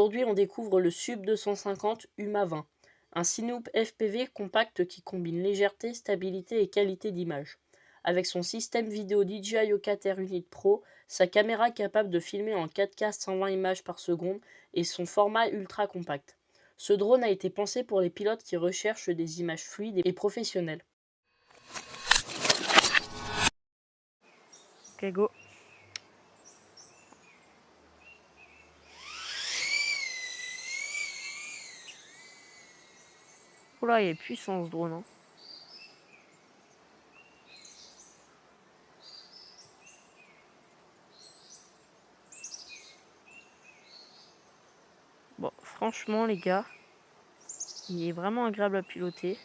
Aujourd'hui, on découvre le Sub 250 UMA 20, un Sinoop FPV compact qui combine légèreté, stabilité et qualité d'image. Avec son système vidéo DJI Ocater Unit Pro, sa caméra capable de filmer en 4K 120 images par seconde et son format ultra compact. Ce drone a été pensé pour les pilotes qui recherchent des images fluides et professionnelles. Ok, go. Oula, il est puissant ce drone. Hein. Bon, franchement, les gars, il est vraiment agréable à piloter.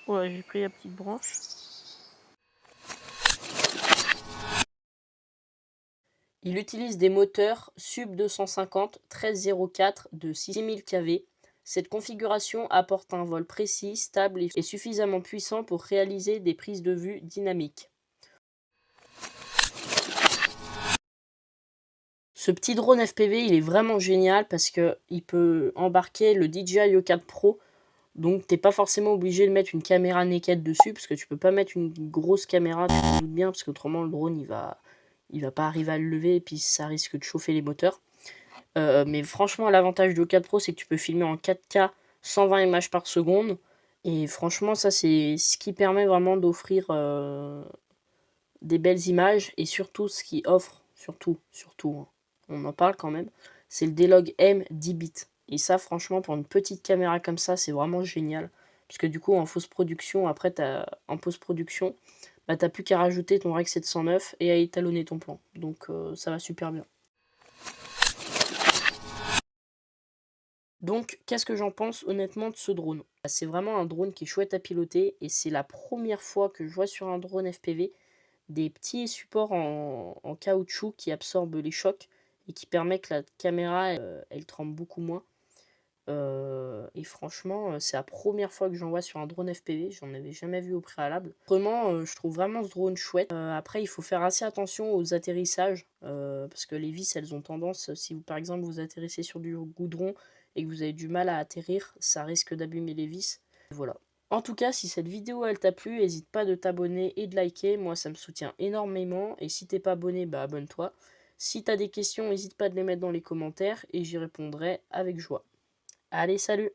Oula, j'ai pris la petite branche. Il utilise des moteurs Sub 250 1304 de 6000 kV. Cette configuration apporte un vol précis, stable et suffisamment puissant pour réaliser des prises de vue dynamiques. Ce petit drone FPV, il est vraiment génial parce qu'il peut embarquer le DJI Ocater Pro. Donc t'es pas forcément obligé de mettre une caméra naked dessus, parce que tu peux pas mettre une grosse caméra, tu te doutes bien, parce qu'autrement le drone il va pas arriver à le lever et puis ça risque de chauffer les moteurs. Mais franchement, l'avantage du Ocater Pro, c'est que tu peux filmer en 4K 120 images par seconde. Et franchement, ça c'est ce qui permet vraiment d'offrir des belles images. Et surtout, ce qui offre, surtout, hein, on en parle quand même, c'est le D-Log M 10 bits. Et ça, franchement, pour une petite caméra comme ça, c'est vraiment génial. Parce que du coup, en post-production, bah, t'as plus qu'à rajouter ton Rec 709 et à étalonner ton plan. Donc ça va super bien. Donc, qu'est-ce que j'en pense honnêtement de ce drone? C'est vraiment un drone qui est chouette à piloter et c'est la première fois que je vois sur un drone FPV des petits supports en caoutchouc qui absorbent les chocs et qui permet que la caméra elle tremble beaucoup moins. Et franchement, c'est la première fois que j'en vois sur un drone FPV, j'en avais jamais vu au préalable. Autrement, je trouve vraiment ce drone chouette. Après, il faut faire assez attention aux atterrissages, parce que les vis, elles ont tendance, si vous, par exemple, vous atterrissez sur du goudron et que vous avez du mal à atterrir, ça risque d'abîmer les vis. Voilà. En tout cas, si cette vidéo elle t'a plu, n'hésite pas de t'abonner et de liker, moi ça me soutient énormément. Et si t'es pas abonné, bah abonne-toi. Si t'as des questions, n'hésite pas de les mettre dans les commentaires et j'y répondrai avec joie. Allez, salut!